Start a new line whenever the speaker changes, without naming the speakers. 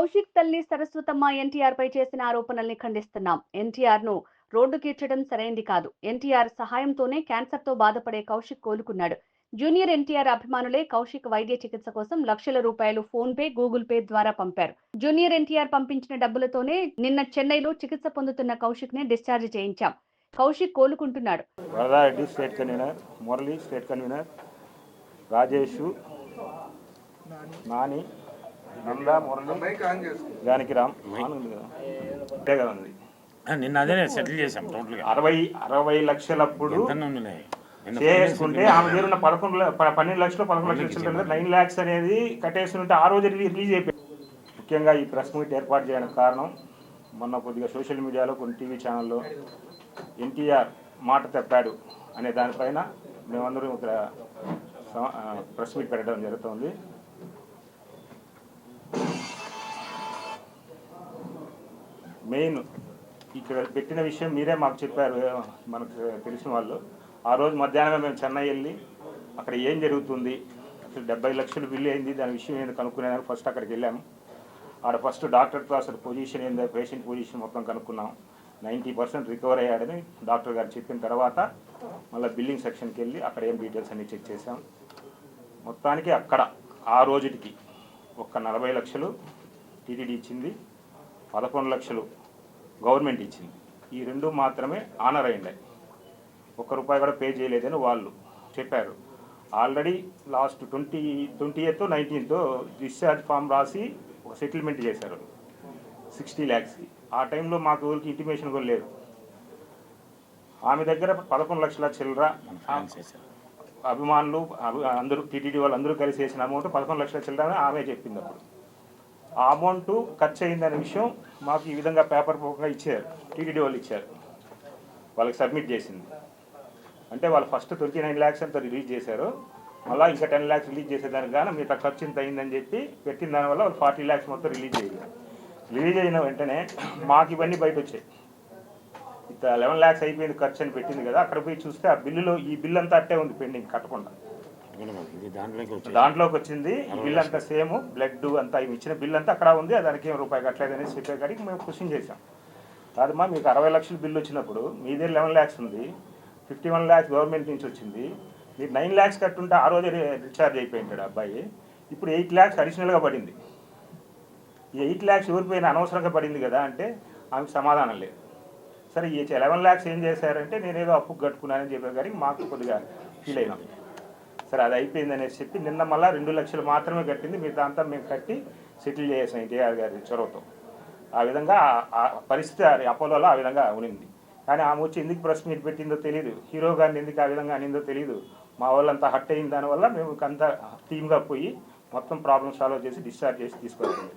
కౌశిక్ తల్లి సరస్వతమ్మ ఎన్టీఆర్ పై చేసిన ఆరోపణల్ని ఖండిస్తున్నాం. ఎన్టీఆర్ ను రోడ్డుకీడ్చడం సరైంది కాదు. ఎన్టీఆర్ సహాయంతోనే క్యాన్సర్ తో బాధపడే కౌశిక్ కోలుకున్నాడు. జూనియర్ ఎన్టీఆర్ అభిమానులే కౌశిక్ వైద్య చికిత్స కోసం లక్షల రూపాయలు ఫోన్ పే, గూగుల్ పే ద్వారా పంపారు. జూనియర్ ఎన్టీఆర్ పంపించిన డబ్బులతోనే నిన్న చెన్నైలో చికిత్స పొందుతున్న కౌశిక్ ని డిశ్చార్జ్ చేయించాం. కౌశిక్ కోలుకుంటున్నాడు.
Varadareddy state convener, Murali state convener, Rajesh, Nani, Nanda, Murali, Janakiram అంతే కదా ఉంది.
నిన్న అదే సెటిల్ చేసాం టోటల్గా
60 లక్షలప్పుడు చేసుకుంటే ఆమె దగ్గర ఉన్న 12 లక్షలు 11 లక్షలు 9 lakhs అనేది కట్టేస్తుంటే ఆ రోజు రిలీజ్ అయిపోయింది. ముఖ్యంగా ఈ ప్రెస్ మీట్ ఏర్పాటు చేయడానికి కారణం మొన్న కొద్దిగా సోషల్ మీడియాలో కొన్ని టీవీ ఛానల్లో ఎన్టీఆర్ మాట తప్పాడు అనే దానిపైన మేమందరం ఇక్కడ ప్రెస్ మీట్ పెట్టడం జరుగుతుంది. మెయిన్ ఇక్కడ పెట్టిన విషయం మీరే మాకు చెప్పారు, మనకు తెలిసిన వాళ్ళు. ఆ రోజు మధ్యాహ్నమే మేము చెన్నై వెళ్ళి అక్కడ ఏం జరుగుతుంది, అసలు 70 లక్షలు బిల్లు అయింది, దాని విషయం ఏంది కనుక్కునేదానికి ఫస్ట్ అక్కడికి వెళ్ళాము. ఆడ ఫస్ట్ డాక్టర్తో అసలు పొజిషన్ ఏందో, పేషెంట్ పొజిషన్ మొత్తం కనుక్కున్నాం. 90% రికవర్ అయ్యాడని డాక్టర్ గారు చెప్పిన తర్వాత మళ్ళీ బిల్లింగ్ సెక్షన్కి వెళ్ళి అక్కడ ఏం డీటెయిల్స్ అన్నీ చెక్ చేసాం. మొత్తానికి అక్కడ ఆ రోజుకి ఒక్క 40 లక్షలు టీటీడీ ఇచ్చింది, 11 లక్షలు గవర్నమెంట్ ఇచ్చింది. ఈ రెండు మాత్రమే ఆనర్ అయ్యింది. ₹1 కూడా పే చేయలేదని వాళ్ళు చెప్పారు. Already last 20th 19th discharge form రాసి ఒక సెటిల్మెంట్ చేశారు 60 lakhs. ఆ టైంలో మాకు ఊరికి ఇంటిమేషన్ కూడా లేదు. ఆమె దగ్గర 11 లక్షల చిల్లర అభిమానులు అందరూ టీటీడీ వాళ్ళు అందరూ కలిసి వేసిన అమౌంట్ 11 లక్షల చిల్లర ఆమె చెప్పింది. అప్పుడు ఆ అమౌంట్ ఖర్చు అయిందనే విషయం మాకు ఈ విధంగా పేపర్ పూర్వకంగా ఇచ్చారు, టీటీడీ వాళ్ళు ఇచ్చారు, వాళ్ళకి సబ్మిట్ చేసింది. అంటే వాళ్ళు ఫస్ట్ 29 lakhs అంతా రిలీజ్ చేశారు, మళ్ళీ ఇంకా 10 lakhs రిలీజ్ చేసేదానికి కానీ మిగతా ఖర్చు ఇంత అయిందని చెప్పి పెట్టిన దానివల్ల వాళ్ళు 40 lakhs మొత్తం రిలీజ్ చేయాలి. రిలీజ్ అయిన వెంటనే మాకు ఇవన్నీ బయట వచ్చాయి. ఇంత 11 lakhs అయిపోయింది ఖర్చు అని పెట్టింది కదా, అక్కడ పోయి చూస్తే ఆ బిల్లులో ఈ బిల్ అంతా అట్టే ఉంది పెండింగ్ కట్టకుండా. దాంట్లోకి వచ్చింది ఈ బిల్ అంతా సేమ్, బ్లడ్ అంతా ఇచ్చిన బిల్ అంతా అక్కడ ఉంది, దానికి ఏం రూపాయి కట్టలేదు అనేసి చెప్పే కాడికి మేము క్వశ్చన్ చేసాం. కాదమ్మా, మీకు 60 లక్షల బిల్లు వచ్చినప్పుడు మీ దగ్గర 11 lakhs ఉంది, 51 lakhs గవర్నమెంట్ నుంచి వచ్చింది, మీరు 9 lakhs కట్టుంటే ఆ రోజే డిశ్చార్జ్ అయిపోయింటాడు అబ్బాయి, ఇప్పుడు 8 lakhs అడిషనల్గా పడింది. ఈ 8 lakhs ఎవరిపోయినా అనవసరంగా పడింది కదా అంటే ఆమెకు సమాధానం లేదు. సరే ఈ 11 lakhs ఏం చేశారంటే నేనేదో అప్పు కట్టుకున్నానని చెప్పే కానీ మాకు కొద్దిగా ఫీల్ అయినాం. సరే అది అయిపోయింది అనేసి చెప్పి నిన్న మళ్ళీ 2 లక్షలు మాత్రమే కట్టింది, మిగతా అంతా మేము కట్టి సెటిల్ చేసాం ఎన్టీఆర్ గారి చొరవతో. ఆ విధంగా ఆ పరిస్థితి అపోలోలో ఆ విధంగా ఉనింది. కానీ ఆమె వచ్చి ఎందుకు ప్రెస్ మీట్ పెట్టిందో తెలియదు, హీరో గారిని ఎందుకు ఆ విధంగా అనిందో తెలియదు. మా వాళ్ళంతా హట్ అయిన దానివల్ల మేము అంతా టీమ్గా పోయి మొత్తం ప్రాబ్లమ్ సాల్వ్ చేసి డిశ్చార్జ్ చేసి తీసుకెళ్తుంది.